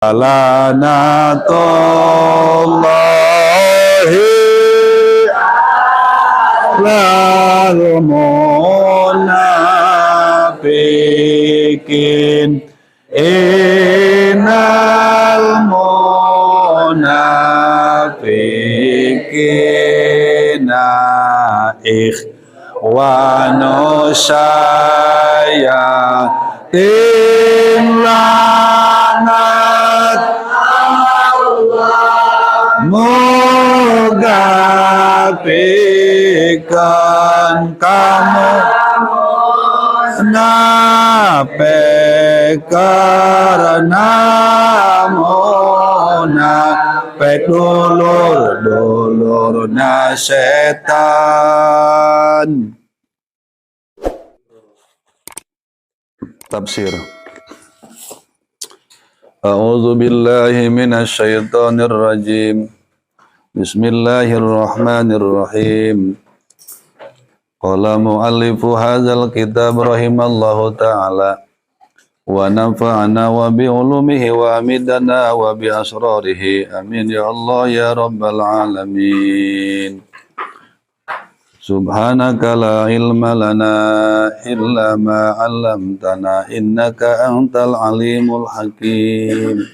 Lanatullahi lal munafiqin innal munafiqina ikhwanu syayatin lanat moga pikan kamu nape karena munafik dulur na setan. Tafsir. A'udzu billahi minasy syaithanir rajim. Bismillahirrahmanirrahim. Qala mu'allifu hadzal kitab rahimallahu ta'ala wa nafa'ana wa bi ulumihi wa amidana wa bi asrarihi amin ya Allah ya rabbal alamin. Subhanaka la ilma lana illa ma 'allamtana innaka antal alimul hakim.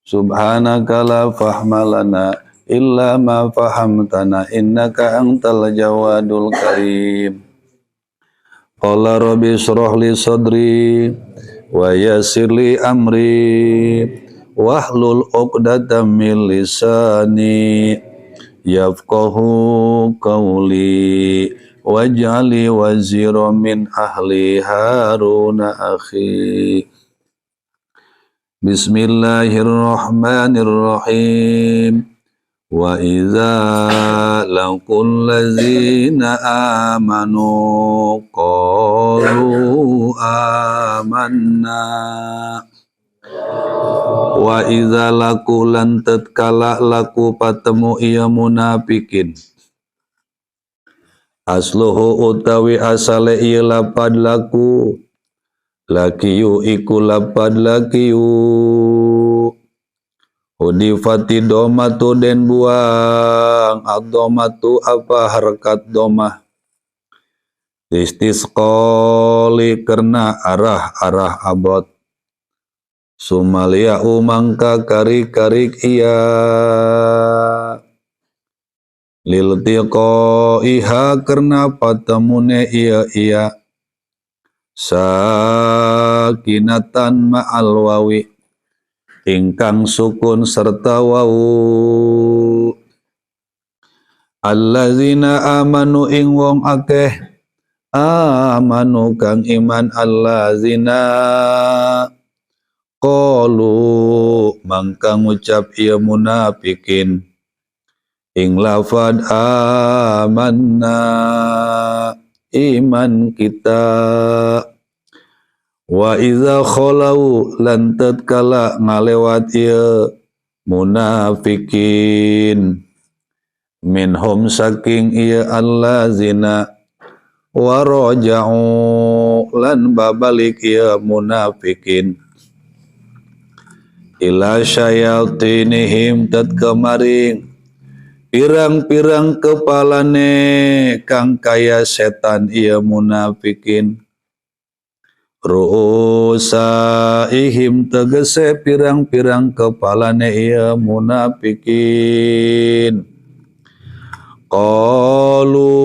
Subhanaka la fahma lana illa ma fahamtana innaka antal jawadul karim. Qala rabbi shrah li sadri wa yassir li amri wahlul 'uqdatam min lisani yafqahu qawli waj'alni waziran min ahli Haruna akhi. Bismillahirrahmanirrahim. Wa idza laqul ladzina amanu qalu amanna. Wa idza laqulan tatkala laku patemu ieu munafikin. Asluhu utawi asale ieu lapad laku lakiyu iku lapad lakiyu udifati domatu den buang ad-domatu apa harkat domah istisqali karena arah abot sumalia umangka karik iya liltiqo iha karena patemune iya sakinatan ma'al wawi ingkang sukun serta wawu allazina amanu ing wong akeh amanu kang iman allazina qalu mangkang ucap ieu munafikin ing lafad amanna iman kita wa iza khalau lan tatkala ngalewat ieu munafikin minhum saking ieu allazina wa raja'u lan babalik ieu munafikin ila syayatinihim tatkamaring pirang-pirang kepalane kang kaya setan ieu munafikin ru'usaihim tegese pirang-pirang kepalane ieu munafikin qalu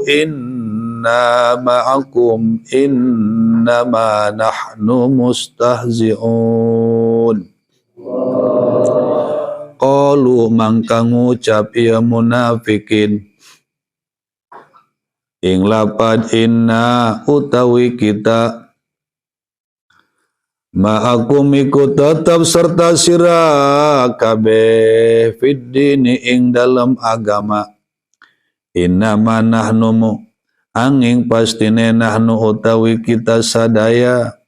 inna ma'akum innama nahnu mustahzi'un qalu mangkang ngucap ieu munafikin ing lapad inna utawi kita ma'akum iku tetap serta sira kabeh fid dini ing dalam agama innama nahnu angin pastine nahnu utawi kita sadaya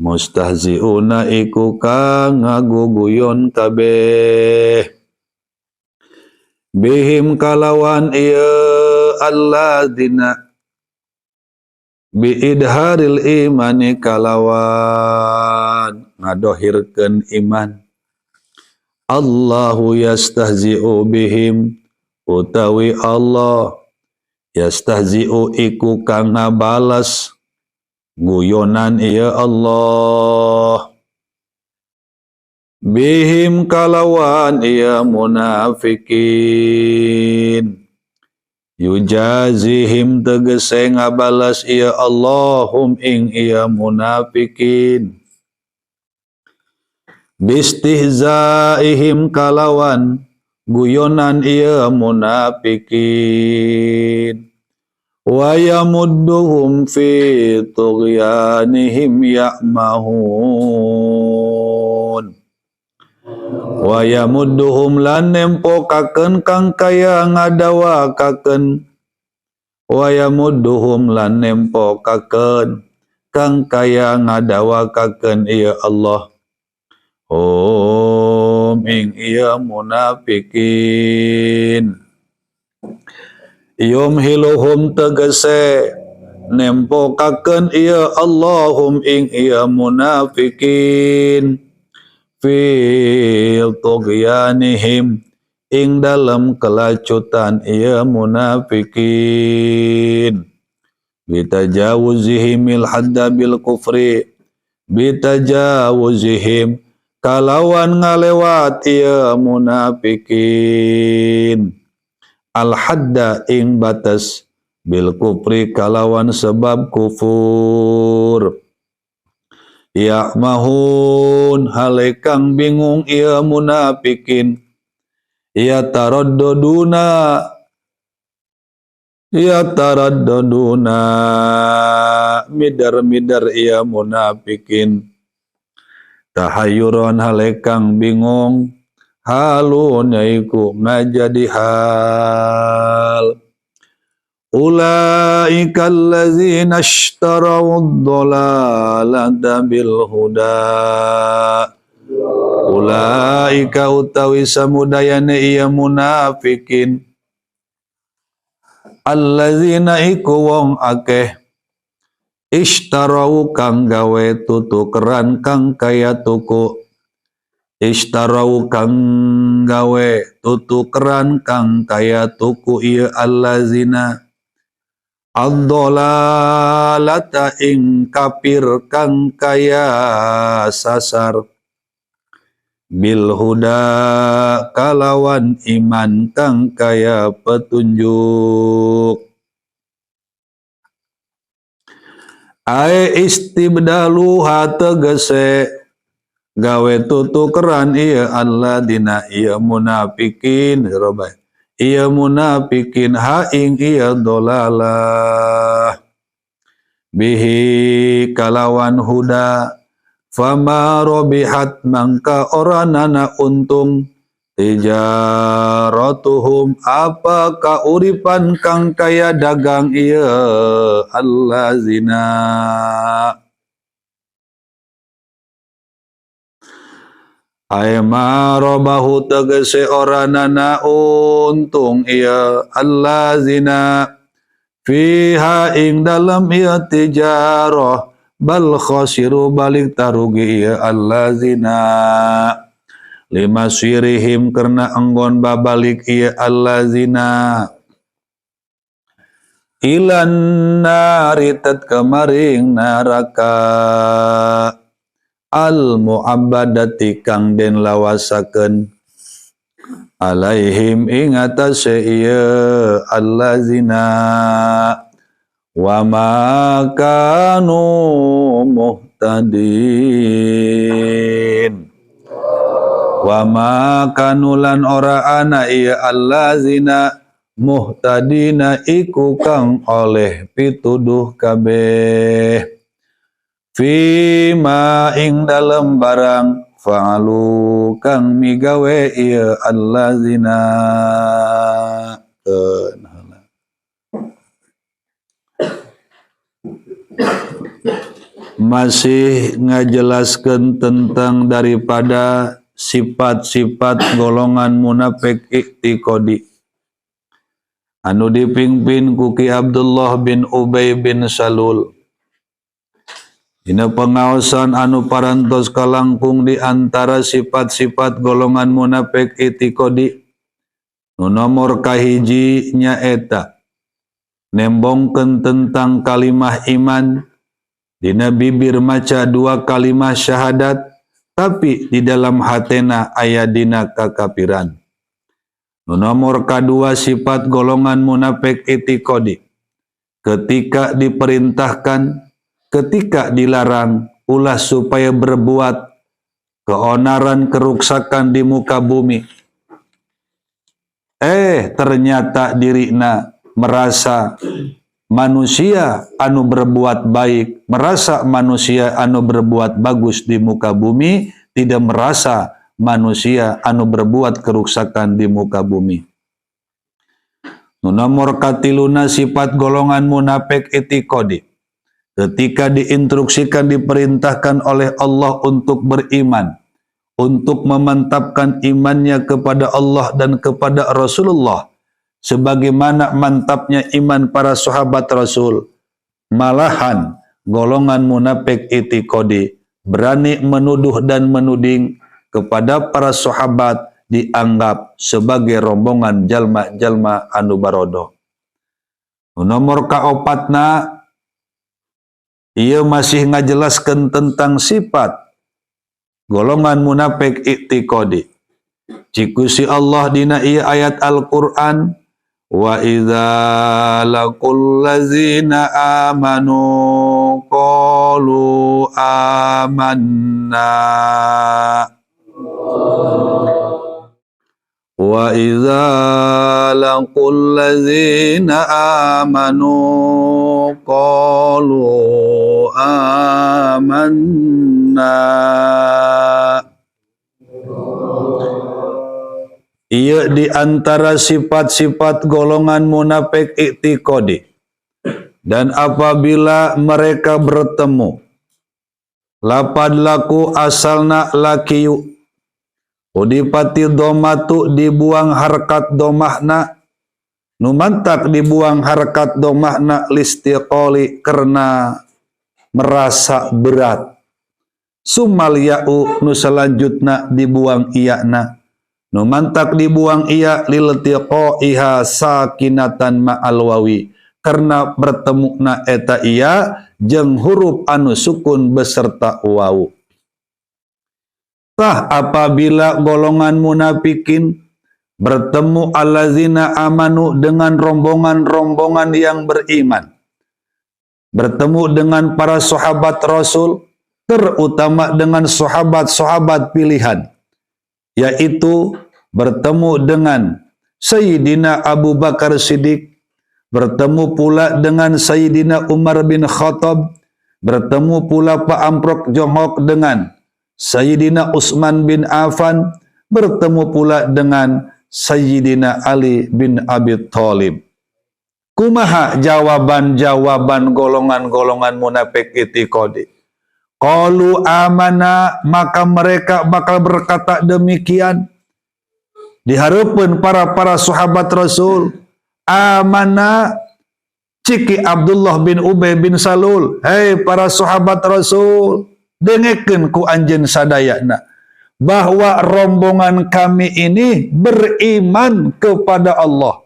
mustahziuna iku kang ngaguguyon kabeh bihim kalawan ieu alladzina bi idharil imani kalawan ngadohirkeun iman. Allahu yastahzi'u bihim utawi Allah yastahzi'u iku kang ngabalas guyonan ieu Allah bihim kalawan ieu munafikin yujazihim tegese ngabalas ieu Allahum ing ieu munafikin bistihzaihim kalawan guyonan ieu munafikin wa yamudduhum fi tughyanihim ya'mahun wa yamudduhum lan nempokakeun kang kaya ngadawakakeun wa yamudduhum lan nempokakeun kang kaya ngadawakakeun ieu Allah ing iya munafikin yumhiluhum tegese nempokakeun iya Allahum ing iya munafikin fil tughyanihim ing dalam kelacutan iya munafikin bitajawuzihimil hadda bil kufri bitajawuzihim kalawan ngalewat ieu munafikin al-hadda ing batas bil kufri kalawan sebab kufur ya'mahun halekang bingung ieu munafikin yataraddaduna midar ieu munafikin tahayyuron halekang bingung halun yaiku ngajadi hal ulaika allazina ishtarawud dhalalata bil huda ulaika utawi samudayana ieu munafikin allazina iku wong akeh ishtarau kang gawe tutukeran kang kaya tuku ishtarau kang gawe tutukeran kang kaya tuku ieu allazina ad-dhalalata ing kafir kang kaya sasar bil huda kalawan iman kang kaya petunjuk ai istibdaluha tegese gawe tutukeran ieu alladzina ieu munafikin robay ieu munafikin ha ing ieu dolalah bihi kalawan huda fama robihat mangka oranana untung tijaratuhum apa kauripan kang kaya dagang ieu allazina ayma robahu tegese oranana untung ieu allazina fiha ing dalam ieu tijarah bal khasiru balik tarugi ieu allazina lima sirihim karena enggon babalik ieu allazina ilan nari tat kamaring naraka al mu'abbadati kang den lawasakeun alaihim ing atase ieu allazina wa ma kanu muhtadin wa ma kanulan ora ana ieu allazina muhtadina iku kang oleh pituduh kabeh fima ing dalem barang fa'alu kang migawe ieu allazina masih ngajelaskeun tentang daripada sifat-sifat golongan munafik i'tiqadi anu dipimpin ku Ki Abdullah bin Ubay bin Salul Dina pengaosan anu parantos kalangkung di antara sifat-sifat golongan munafik itikodi nu nomor kahiji nyaeta nembongkeun tentang kalimah iman dina bibir maca dua kalimah syahadat tapi di dalam hatena aya dina kakafiran. Nu nomor kadua sifat golongan munafik itikodi ketika diperintahkan ketika dilarang ulah supaya berbuat keonaran keruksakan di muka bumi. Ternyata dirina merasa manusia anu berbuat baik, merasa manusia anu berbuat bagus di muka bumi, tidak merasa manusia anu berbuat keruksakan di muka bumi. Nu nomor katiluna sifat golongan munafik itikodi ketika diinstruksikan, diperintahkan oleh Allah untuk beriman, untuk memantapkan imannya kepada Allah dan kepada Rasulullah, sebagaimana mantapnya iman para sahabat Rasul. Malahan golongan munafik itikodi berani menuduh dan menuding kepada para sahabat, dianggap sebagai rombongan jalma-jalma anu barodo. Nomor kaopatna ia masih ngajelaskan tentang sifat golongan munafik i'tiqadi. Cikusi Allah dina ieu ayat Al-Qur'an, wa idza laqul ladzina amanu qalu amanna wa idza laqul ladzina amanu qalu amanna. Ia di antara sifat-sifat golongan munafik i'tiqadi. Dan apabila mereka bertemu, lapad laku asalna lakiyu, udipati domatu dibuang harkat domahna, numantak dibuang harkat domahna listiqoli karena merasa berat. Sumal ya'u nu selanjutna dibuang iyana, numantak dibuang iya liltiqaiha sakinatan ma'al wawi, karena bertemu na eta iya jeung huruf anu sukun beserta wawu. Tah apabila golongan munafikin bertemu allazina amanu dengan rombongan-rombongan yang beriman, bertemu dengan para sahabat Rasul, terutama dengan sahabat-sahabat pilihan, yaitu bertemu dengan Sayyidina Abu Bakar Siddiq, bertemu pula dengan Sayyidina Umar bin Khattab, bertemu pula Pak Amprok Jongok dengan Sayyidina Utsman bin Affan, bertemu pula dengan Sayyidina Ali bin Abi Thalib. Kumaha jawaban-jawaban golongan-golongan munafik i'tiqadi? Qalu amana, maka mereka bakal berkata demikian di harapan para sahabat Rasul. Amana ciki Abdullah bin Ubay bin Salul, hei para sahabat Rasul, dengekeun ku anjeun sadayana bahwa rombongan kami ini beriman kepada Allah,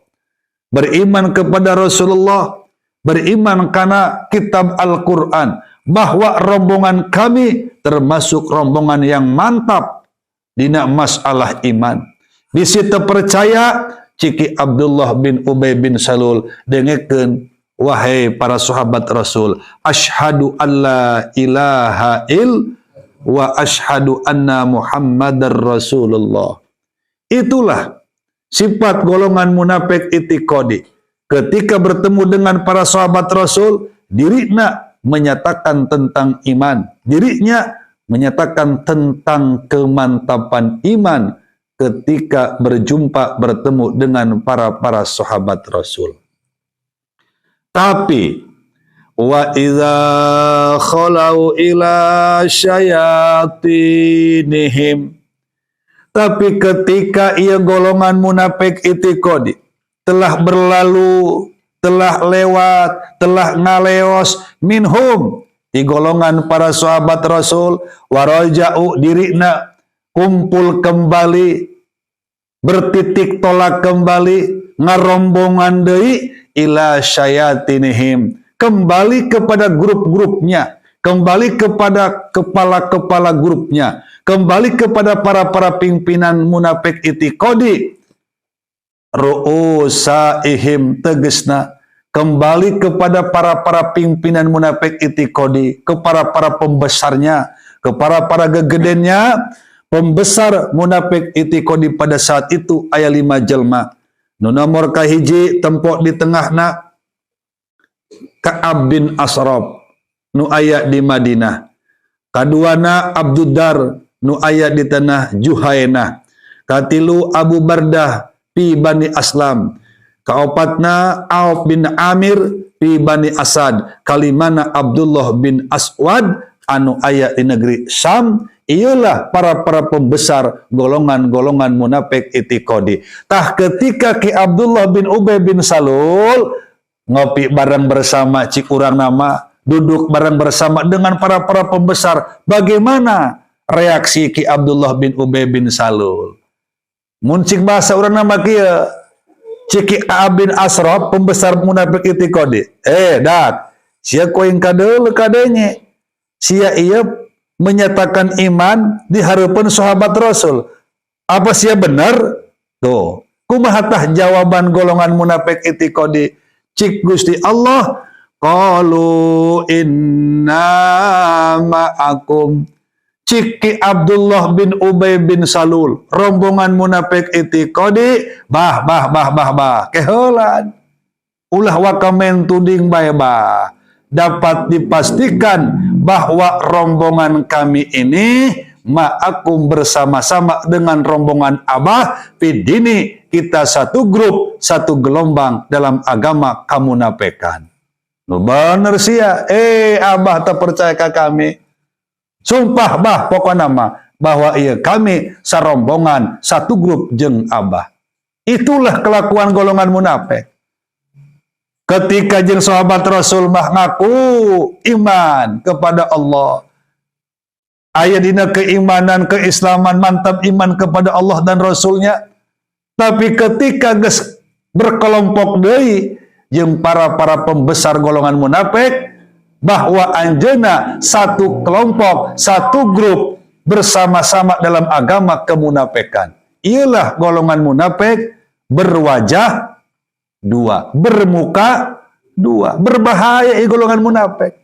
beriman kepada Rasulullah, beriman karena kitab Al-Quran, bahwa rombongan kami termasuk rombongan yang mantap dina masalah iman. Di situ percaya ciki Abdullah bin Ubay bin Salul dengekeun, wahai para sahabat Rasul, asyhadu alla ilaha il wa asyhadu anna Muhammadar Rasulullah. Itulah sifat golongan munafik i'tiqadi. Ketika bertemu dengan para sahabat Rasul, dirinya menyatakan tentang iman, dirinya menyatakan tentang kemantapan iman ketika berjumpa bertemu dengan para sahabat Rasul. Tapi wa idza khalau ila syayatinihim, tapi ketika ia golongan munafik i'tiqadi telah berlalu, telah lewat, telah ngaleos minhum di golongan para sahabat Rasul, waraja'u dirina kumpul kembali, bertitik tolak kembali, ngarombongan deui ila syayatinihim, kembali kepada grup-grupnya, kembali kepada kepala-kepala grupnya, kembali kepada para pimpinan munafik itikodi, ru'usaihim tegesna kembali kepada para pimpinan munafik itikodi, kepada para pembesarnya, kepada para gegedennya, pembesar munafik itikodi pada saat itu aya 5 jelma. Nu nomor kahiji tempok di tengahna Ka'ab bin Ashraf nu aya di Madinah. Kaduana Abduddar nu aya di tanah Juhainah. Katilu Abu Bardah pi Bani Aslam. Kaopatna Auf bin Amir pi Bani Asad. Kalimana Abdullah bin Aswad anu aya di negeri Syam. Ialah para pembesar golongan-golongan munafik itikodi. Tah ketika Ki Abdullah bin Ubay bin Salul ngopi bareng bersama cik urang nama, duduk bareng bersama dengan para pembesar, bagaimana reaksi Ki Abdullah bin Ubay bin Salul? Mun cik bahasa urang nama kieu, cik Ka'ab bin Ashraf pembesar munafik itikodi. Dat, sia koing kadeul kadenya. Sia ieu menyatakan iman di harapan sahabat Rasul. Apa sia benar? Tuh, kumaha tah jawaban golongan munafik itikodi? Cik Gusti Allah, qalu inna ma'akum. Ciki Abdullah bin Ubay bin Salul, rombongan munafik itikodi, bah kehelan. Ulah wakamen tuding bae bah. Dapat dipastikan bahwa rombongan kami ini ma'akum bersama-sama dengan rombongan Abah fidini, kita satu grup, satu gelombang dalam agama kamunafikan. Nu bener sia, Abah tak percaya ke kami. Sumpah bah pokoknya mah bahwa iya kami sarombongan satu grup jeung Abah. Itulah kelakuan golongan munafik. Ketika jeung sahabat Rasul mah ngaku iman kepada Allah, aya dina keimanan, keislaman, mantap iman kepada Allah dan Rasulnya, tapi ketika geus berkelompok deui jeung para pembesar golongan munafik, bahwa anjeunna satu kelompok, satu grup bersama-sama dalam agama kemunafikan. Ialah golongan munafik berwajah dua, bermuka dua. Berbahaya golongan munafik.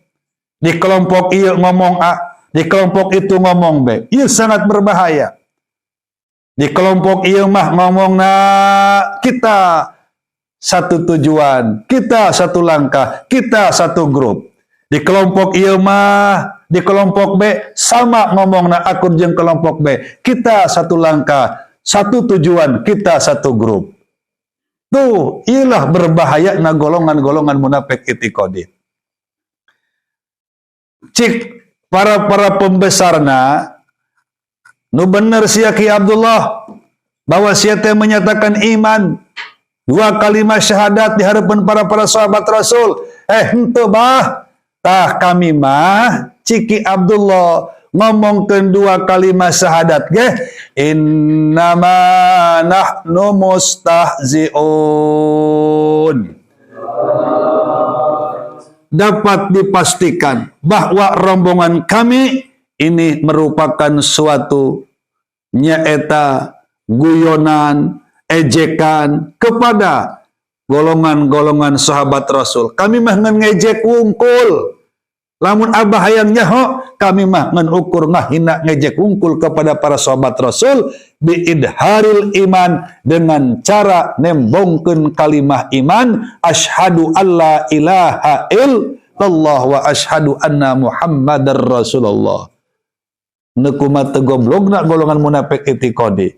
Di kelompok ieu ngomong A, di kelompok itu ngomong B. Ieu sangat berbahaya. Di kelompok ieu mah ngomongna kita satu tujuan, kita satu langkah, kita satu grup. Di kelompok ieu mah, di kelompok B sama ngomongna akur jeung kelompok B. Kita satu langkah, satu tujuan, kita satu grup. Tuh, ialah berbahaya na golongan-golongan munafik itikodi. Cik para pembesarna, nu bener sia Ki Abdullah bahwa sia teh menyatakan iman, 2 kalimat syahadat di hadapan para sahabat Rasul. Henteu bah, tah kami mah Ciki Abdullah ngomongkeun 2 kalimat syahadat ge, innama nahnu mustahzi'un. Dapat dipastikan bahwa rombongan kami ini merupakan suatu nyaeta guyonan, ejekan kepada golongan-golongan sahabat Rasul. Kami mah ngejek wungkul. Lamun Abah hayang nyaho, kami mah ngan ukur ngahina ngejek wungkul kepada para sahabat Rasul biidharil iman, dengan cara nembongkeun kalimah iman, asyhadu alla ilaha illallah wa asyhadu anna Muhammadar Rasulullah. Nekumah tegoblogna golongan munafik itikodi.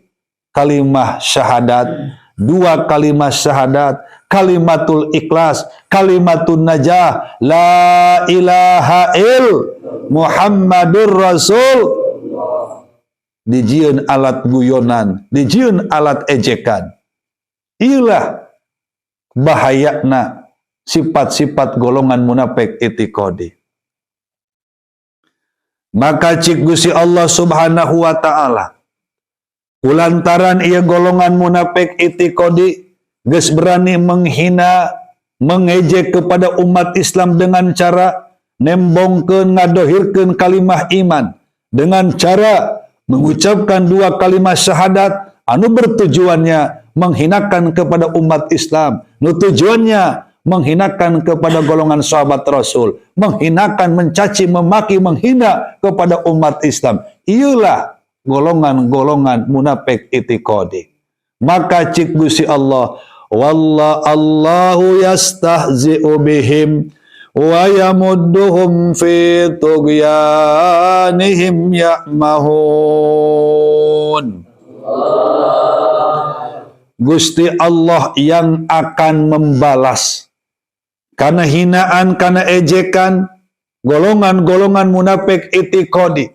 Kalimah syahadat, 2 kalimat syahadat, kalimatul ikhlas, kalimatun najah, la ilaha Muhammadur Rasul. Dijieun alat guyonan, dijieun alat ejekan. Iyalah bahayana sifat-sifat golongan munafik itikodi. Maka cik Gusti Allah Subhanahu wa taala kulantaran ia golongan munafik itikodi geus berani menghina mengejek kepada umat Islam dengan cara nembongkeun ngadohirkeun kalimah iman dengan cara mengucapkan dua kalimat syahadat anu bertujuannya menghinakan kepada umat Islam, nu tujuannya menghinakan kepada golongan sahabat Rasul, menghinakan, mencaci, memaki, menghina kepada umat Islam. Itulah golongan-golongan munafik itikadi. Maka cik Gusti Allah, Allahu yastahzi'u bihim wa yamudduhum fi tughyanihim ya'mahun. Gusti Allah yang akan membalas karena hinaan, karena ejekan golongan-golongan munafik itikadi.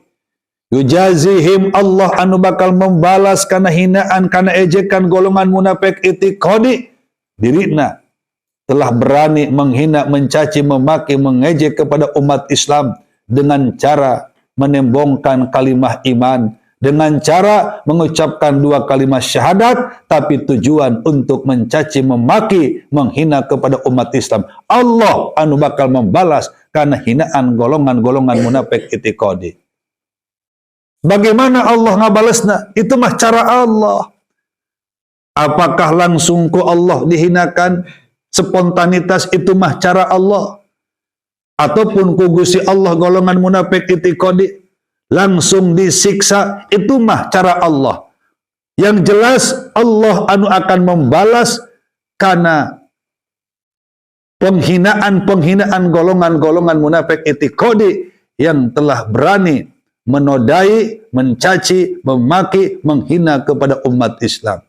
Yujazihim, Allah anu bakal membalas karena hinaan, karena ejekan golongan munafik itikadi. Dirina telah berani menghina, mencaci, memaki, mengejek kepada umat Islam dengan cara menembongkan kalimah iman, dengan cara mengucapkan dua kalimat syahadat, tapi tujuan untuk mencaci, memaki, menghina kepada umat Islam. Allah anu bakal membalas karena hinaan golongan-golongan munafik itikadi. Bagaimana Allah ngabalesna? Itu mah cara Allah. Apakah langsung ku Allah dihinakan? Spontanitas itu mah cara Allah. Ataupun ku Gusti Allah golongan munafik itikadi langsung disiksa, itu mah cara Allah. Yang jelas Allah anu akan membalas karena penghinaan golongan-golongan munafik itikadi yang telah berani menodai, mencaci, memaki, menghina kepada umat Islam.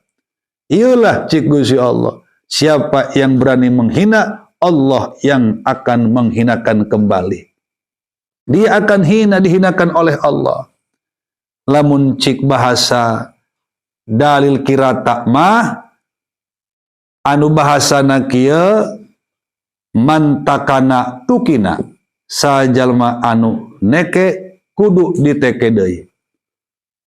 Itulah cik Gusti Allah. Siapa yang berani menghina, Allah yang akan menghinakan kembali. Dia akan hina, dihinakan oleh Allah. Lamun cik bahasa dalil kirata mah anu bahasana kieu mantakana tukina sajalma anu neke kudu diteke deui.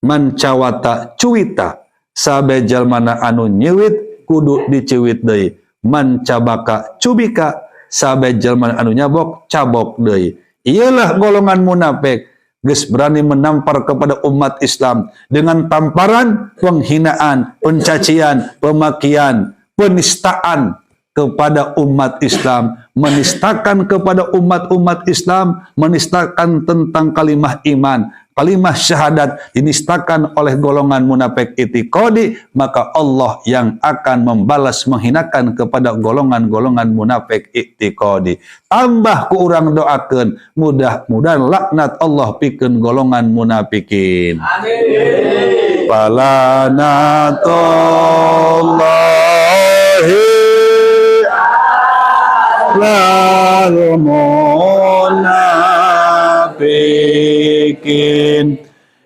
Mancawata cuwita sabe jalmana anu nyeuwit kudu dicuwit deui. Mancabaka cubika sabe jalmana anu nyabok cabok deui. Ialah golongan munafik geus berani menampar kepada umat Islam dengan tamparan penghinaan, pencacian, pemakian, penistaan kepada umat Islam, menistakan kepada umat-umat Islam, menistakan tentang kalimah iman, kalimah syahadat dinistakan oleh golongan munafik itikadi, maka Allah yang akan membalas menghinakan kepada golongan-golongan munafik itikadi. Tambah ku urang doakeun, mudah-mudahan laknat Allah pikeun golongan munafikin. Amin. Falanatullahi lal munafiqin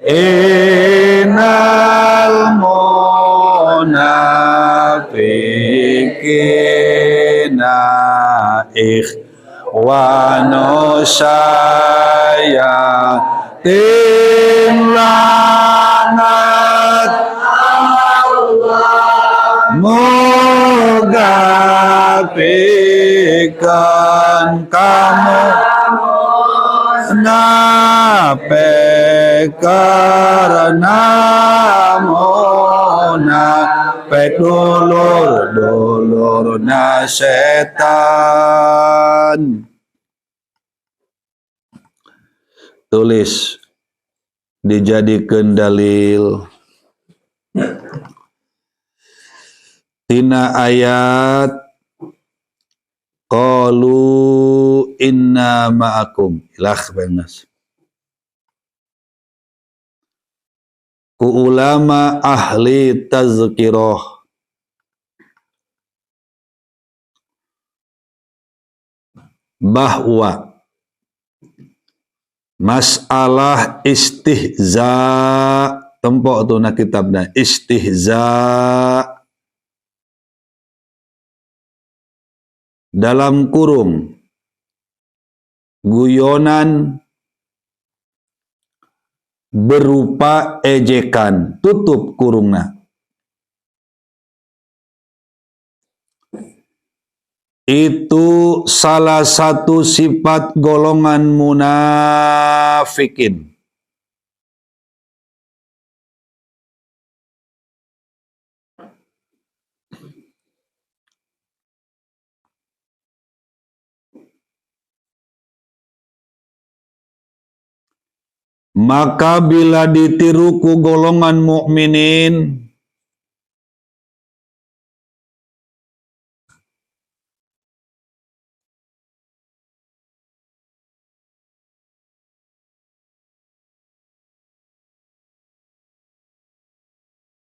innal munafiqina ikhwanu syayatin lanat moga pikan kamu nape karena munafik dulur-dulurna setan. Tulis dijadikan dalil tina ayat qalu inna ma'akum ilah benas. Ku ulama ahli tazkirah bahwa masalah istihza tempok tu na kitabna istihza dalam kurung guyonan berupa ejekan, tutup kurungna. Itu salah satu sifat golongan munafikin. Maka bila ditiru ku golongan mukminin,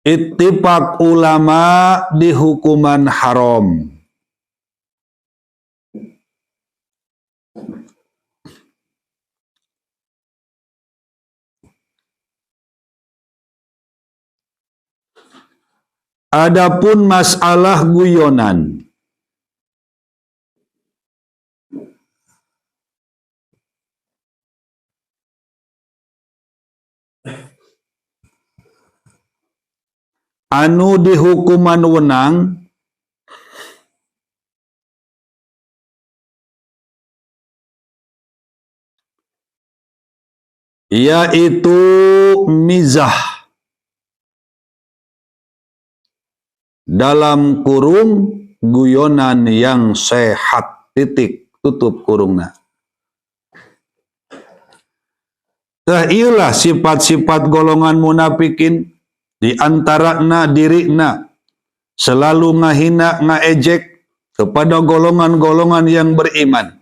ittifaq ulama di hukuman haram. Adapun masalah guyonan, anu di hukuman wenang yaitu mizah dalam kurung guyonan yang sehat, titik, tutup kurungna. Tah ieulah sifat-sifat golongan munafikin, di antarana dirina selalu ngahina ngaejek kepada golongan-golongan yang beriman.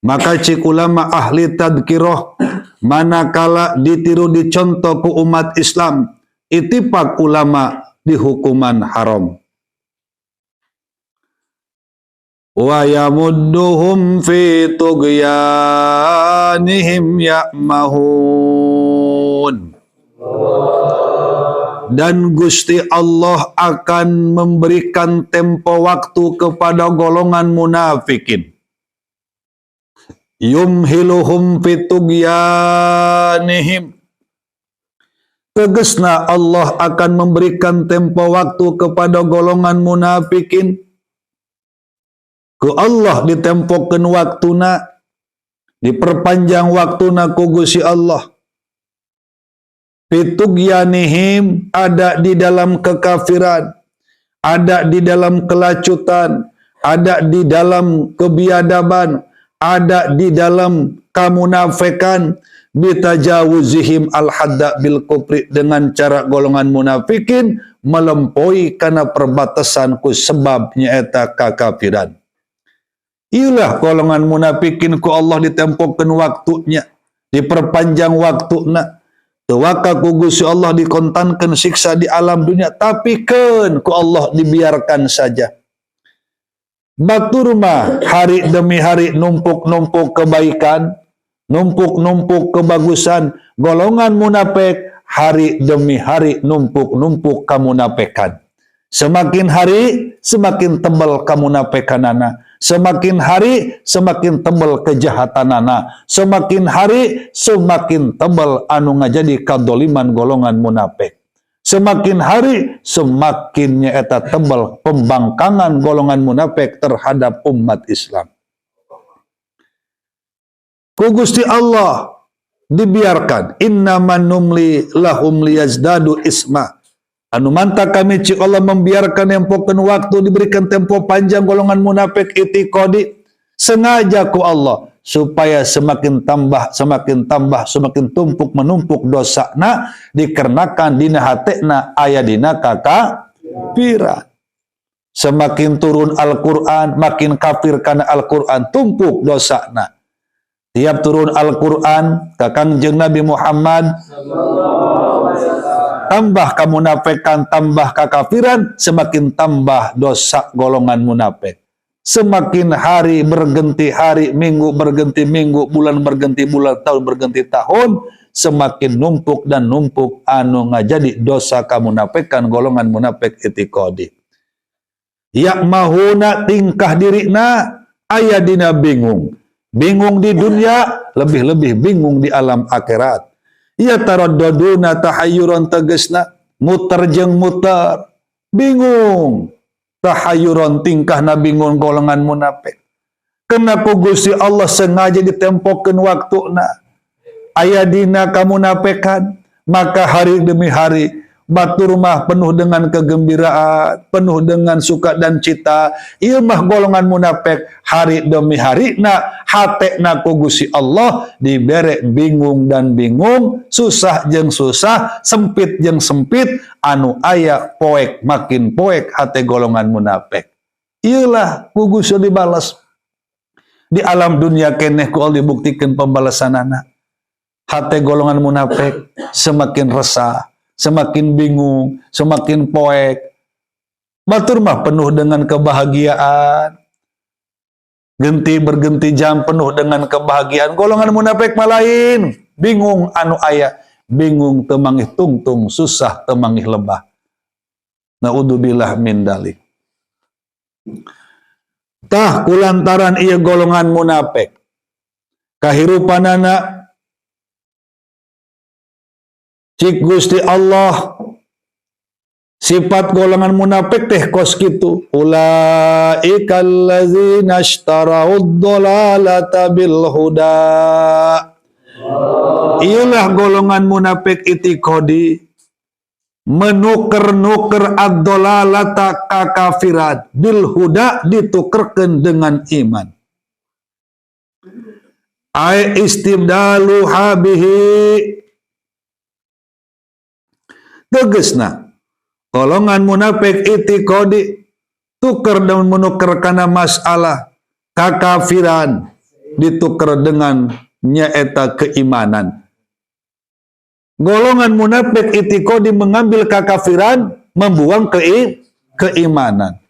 Maka cik ulama ahli tadkirah, manakala ditiru dicontoh ku umat Islam, ittifaq ulama di hukuman haram. Wa yamudduhum fi tughyanihim ya'mahun. Dan Gusti Allah akan memberikan tempo waktu kepada golongan munafikin. Yumhiluhum fi tughyanihim. Tegasna Allah akan memberikan tempo waktu kepada golongan munafikin. Ku Allah ditempokeun waktuna, diperpanjang waktuna ku Gusti Allah. Fitugyanihim, ada di dalam kekafiran, ada di dalam kelacutan, ada di dalam kebiadaban, ada di dalam kamunafikan, bitajawuzihim al-hadda bil kufri, dengan cara golongan munafikin melampaui karena perbatasan ku sebabnya eta kekafiran. Iyalah golongan munafikin ku Allah ditempokeun waktunya, diperpanjang waktuna. Tewaka ku Gusti Allah dikontankan siksa di alam dunia, tapi keun ku Allah dibiarkan saja. Batur mah hari demi hari numpuk-numpuk kebaikan, numpuk-numpuk kebagusan. Golongan munafik hari demi hari numpuk-numpuk kamunafikan. Semakin hari semakin tebal kamunafikanana. Semakin hari semakin tebal kejahatanana. Semakin hari semakin tebal anu ngajadi kadoliman golongan munafik. Semakin hari semakin nyaeta tebal pembangkangan golongan munafik terhadap umat Islam. Ku Gusti Allah dibiarkan, innaman numli lahum liyazdadu isma. Anu manta kami cik Allah membiarkan nempokeun waktu, diberikan tempo panjang golongan munafik itiqadi, sengaja ku Allah supaya semakin tambah, semakin tumpuk menumpuk dosana, dikarenakan dina hatena aya dina kakafiran. Semakin turun Al-Qur'an, makin kafir kana Al-Qur'an, tumpuk dosana. Tiap turun Al-Qur'an ka Kangjeng Nabi Muhammad, tambah kemunafikan, tambah kekafiran, semakin tambah dosa golongan munafik. Semakin hari berganti hari, minggu berganti minggu, bulan berganti bulan, tahun berganti tahun, semakin numpuk dan numpuk anu ngajadi dosa kamunafikan golongan munafik itiqadi. Ya'mahuna tingkah dirina aya dina bingung. Bingung di dunia, lebih-lebih bingung di alam akhirat. Ya taraddaduna tahayyuran tegesna muter jeung muter, bingung. Tahayyuran tingkahna bingung golongan munafik. Kenapa Gusti Allah sengaja ditempokeun waktuna aya dina kamunafikan, maka hari demi hari batur mah penuh dengan kegembiraan, penuh dengan suka dan cita. Ieu mah golongan munafik hari demi hari hatena ku Gusti Allah dibere bingung dan bingung, susah jeung susah, sempit jeung sempit, anu aya poek makin poek hate golongan munafik. Ieulah ku Gusti dibalas di alam dunia keneh ku Allah dibuktikan pembalasanana. Hate golongan munafik semakin resah, semakin bingung, semakin poek. Batur mah penuh dengan kebahagiaan. Berganti jam penuh dengan kebahagiaan. Golongan munafik mah lain. Bingung anu aya. Bingung temangih tungtung, susah temangih lebah. Naudzubillah min dalik. Tah kulantaran ieu golongan munafik. Kahirupanana cik Gusti Allah sifat golongan munafik teh kos kitu. Ulaikal ladzina ishtaraud dhalalata bil huda. Iyalah golongan munafik itikodi menuker-nuker ad-dhalalata kakafiran bil huda ditukerkeun dengan iman. Ai istibdalu habihi tegesna golongan munafik itikodi tuker dan menukar kana masalah kakafiran ditukar dengan nyaeta keimanan. Golongan munafik itikodi mengambil kekafiran, membuang keimanan.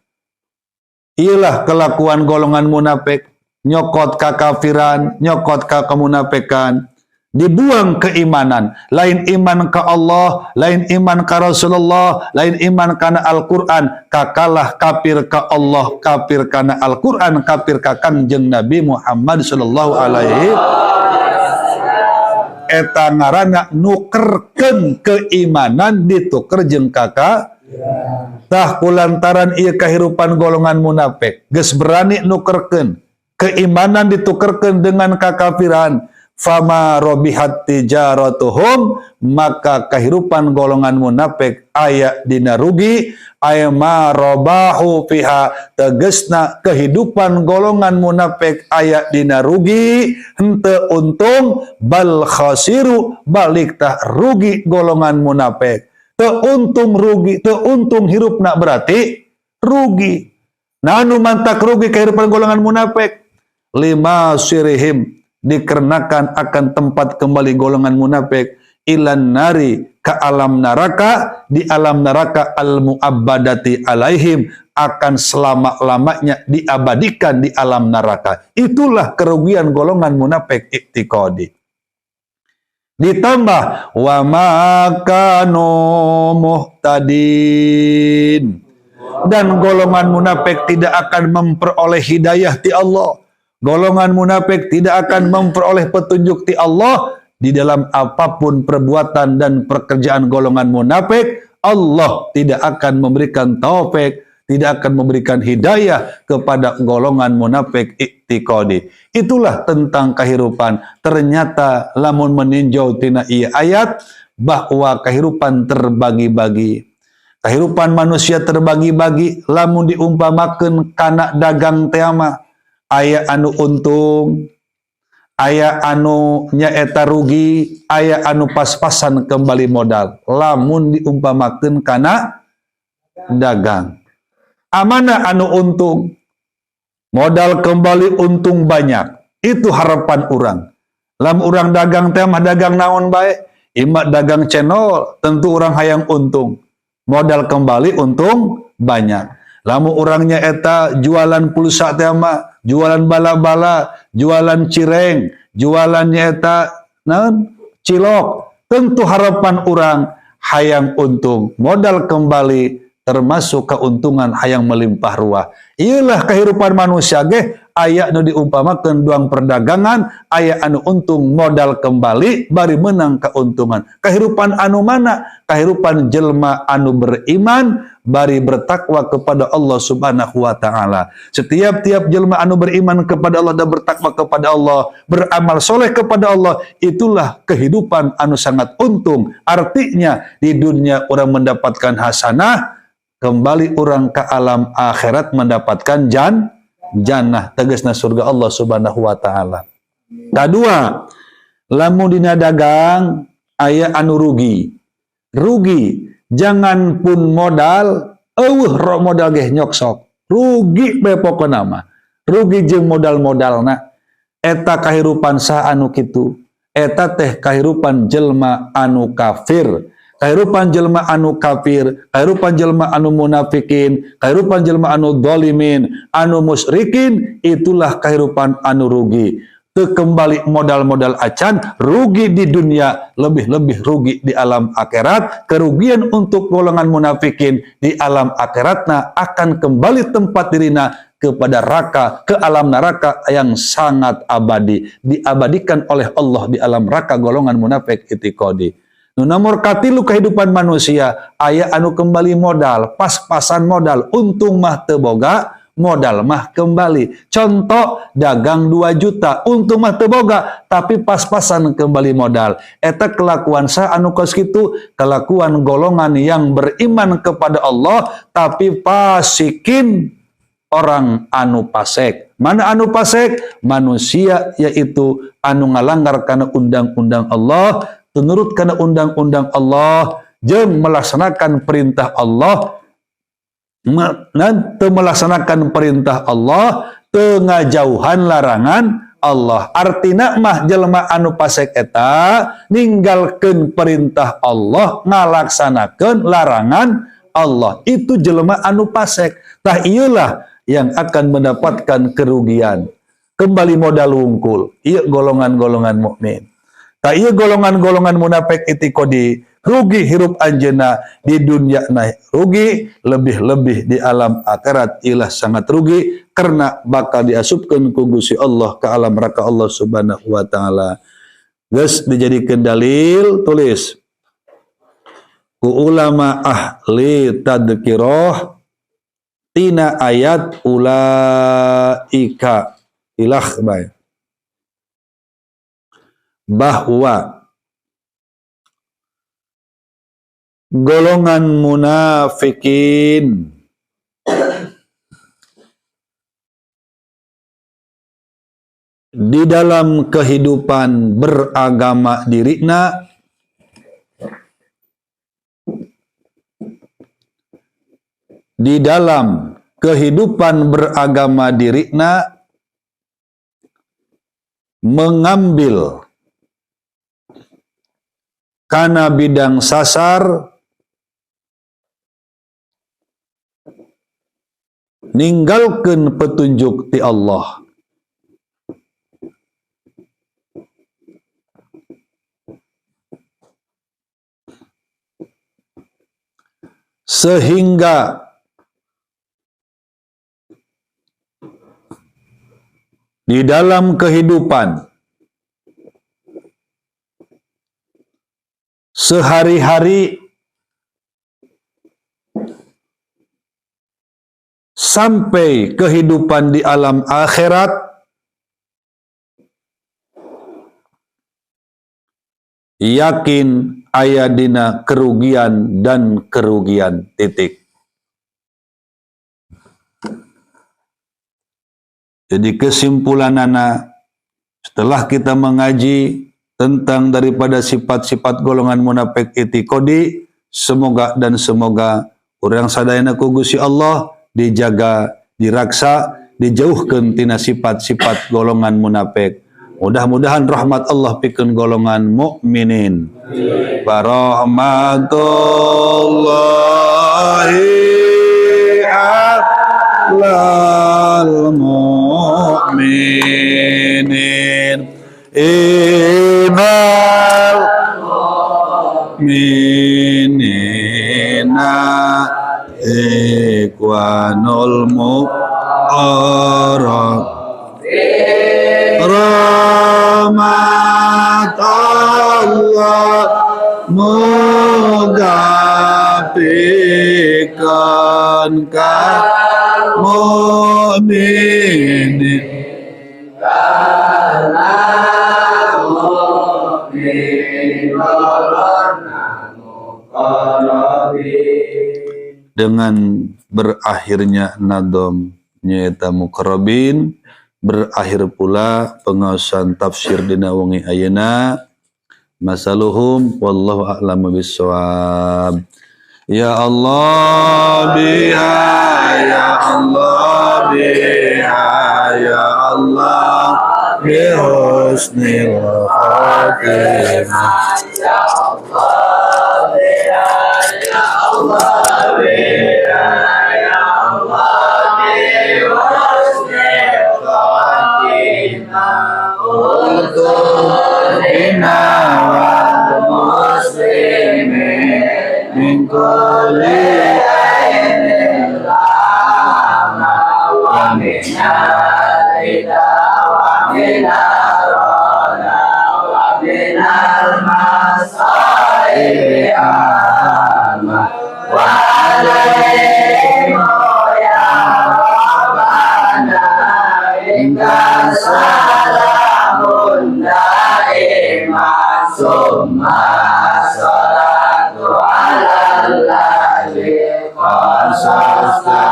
Iyalah kelakuan golongan munafik, nyokot kekafiran, nyokot kemunafikan, dibuang keimanan. Lain iman ke Allah, lain iman ke Rasulullah, lain iman kana Al-Quran, kakalah kafir ke Allah, kafir kana Al-Quran, kafir ka Kangjeng Nabi Muhammad sallallahu alaihi eta ngaranna nukerkeun keimanan dituker jeung kaka. Tah kulantaran ieu kahirupan golongan munafik geus berani nukerkeun keimanan ditukerkeun dengan kakafiran, fama robihat tijaratuhum, maka kahirupan golongan munafik aya dina rugi, aya ma robahu fiha, tegesna kehidupan golongan munafik aya dina rugi, henteu untung, bal khasiru, balik tah rugi golongan munafik. Teu untung rugi, teu untung hirupna berarti rugi. Nah anu mantak rugi kehidupan golongan munafik, lima sirihim, dikarenakan akan tempat kembali golongan munafik ilan nari ke alam neraka, di alam neraka al muabbadati alaihim, akan selama-lamanya diabadikan di alam neraka. Itulah kerugian golongan munafik i'tiqadi. Ditambah wa makanu muhtadin, dan golongan munafik tidak akan memperoleh hidayah di Allah. Golongan munafik tidak akan memperoleh petunjuk di Allah di dalam apapun perbuatan dan pekerjaan golongan munafik. Allah tidak akan memberikan taufik, tidak akan memberikan hidayah kepada golongan munafik i'tiqadi. Itulah tentang kehidupan. Ternyata lamun meninjau tina ieu ayat bahwa kehidupan terbagi-bagi. Kehidupan manusia terbagi-bagi lamun diumpamakeun kana dagang teh mah. Aya anu untung, aya anu nyaeta rugi, aya anu pas-pasan kembali modal. Lamun diumpamakeun kana dagang. Amana anu untung? Modal kembali untung banyak. Itu harapan urang. Lamun urang dagang teh mah dagang naon bae? Imak dagang cendol, tentu urang hayang untung. Modal kembali untung banyak. Lamun urangnya eta jualan pulsa teh mah, jualan bala-bala, jualan cireng, jualannya eta naon? Cilok. Tentu harapan urang hayang untung, modal kembali termasuk keuntungan hayang melimpah ruah. Iyalah kehidupan manusia ge aya nu diumpamakeun duang perdagangan, aya anu untung modal kembali bari menang keuntungan. Kehidupan anu mana? Kehidupan jelma anu beriman bari bertakwa kepada Allah Subhanahu wa taala. Setiap-tiap jelma anu beriman kepada Allah dan bertakwa kepada Allah, beramal soleh kepada Allah, itulah kehidupan anu sangat untung. Artinya di dunia orang mendapatkan hasanah, kembali orang ke alam akhirat mendapatkan jannah, tegasna surga Allah Subhanahu wa taala. Kedua, lamun dina dagang aya anu rugi. Rugi jangan pun modal, eueuh modal ge nyoksok. Rugi bae pokona mah. Rugi jeung modal-modalna. Eta kahirupan saha anu kitu? Eta teh kahirupan jelma anu kafir. Kehidupan jelma anu kafir, kehidupan jelma anu munafikin, kehidupan jelma anu dolimin, anu musyrikin, itulah kehidupan anu rugi. Teu kembali modal-modal acan, rugi di dunia, lebih-lebih rugi di alam akhirat. Kerugian untuk golongan munafikin di alam akhiratna akan kembali tempat dirina kepada neraka, ke alam neraka yang sangat abadi. Diabadikan oleh Allah di alam neraka golongan munafik itikadi. Nu nomor katilu kehidupan manusia aya anu kembali modal, pas-pasan modal, untung mah teu boga, modal mah kembali. Contoh dagang 2 juta, untung mah teu boga, tapi pas-pasan kembali modal. Eta kelakuan saha anu kos kitu? Kelakuan golongan yang beriman kepada Allah tapi fasikin, orang anu pasek. Mana anu pasek? Manusia, yaitu anu ngalanggar kana undang-undang Allah, menurut kana undang-undang Allah, jeung melaksanakan perintah Allah, teu melaksanakan perintah Allah, teu ngajauhan larangan Allah. Artina mah jelema anu pasek eta ninggalkeun perintah Allah, ngalaksanakeun larangan Allah. Itu jelema anu pasek. Tah ieulah yang akan mendapatkan kerugian. Kembali modal wungkul. Ieu golongan-golongan mukmin. Tak iya golongan-golongan munafik itikodi rugi hirup anjeuna di dunia naik rugi, lebih-lebih di alam akhirat ilah sangat rugi karena bakal diasupkeun ku Gusti Allah ke alam neraka Allah Subhanahu wa taala. Geus dijadikeun dalil, tulis ku ulama ahli tadhkirah tina ayat ulaika ilah bae bahwa golongan munafikin di dalam kehidupan beragama dirina mengambil kana bidang sasar ninggalkeun petunjuk ti Allah. Sehingga di dalam kehidupan sehari-hari sampai kehidupan di alam akhirat yakin aya dina kerugian dan kerugian titik. Jadi kesimpulanana setelah kita mengaji tentang daripada sifat-sifat golongan munafik itikodi, semoga urang sadayana ku Gusti Allah dijaga, diraksa, dijauhkeun tina sifat-sifat golongan munafik. Mudah-mudahan rahmat Allah pikeun golongan mukminin. Barahmatullahi alal mu'minin inal mu'minina Ikhwanul muqarrab rahmat Allah moga pikan kamu mukminin dengan berakhirnya nadom nyata muqarrabin, berakhir pula pengawasan tafsir dina wengi ayeuna. Masaluhum wallahu a'lamu bissawab. Ya Allah biha, ya Allah biha, ya Allah bi husnil khatimah. Ya Allah biha, ya Allah biha, ya Allah bi husnil khatimah. Untuk inna wal muslimin min kulli ainin lama wa min alida wa min arona wa min al-masaibi ama wa alaihim ya Rabbana inka salamun da'iman summa salatu ala allahi qasasta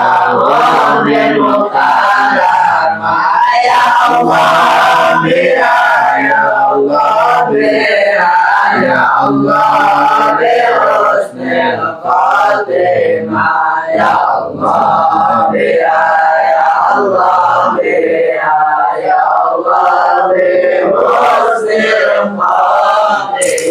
min mukarama ya Allah biha ya Allah biha ya Allah bi husnil khatimah ya Allah biha ya Allah biha ya Allah bi husnil khatimah.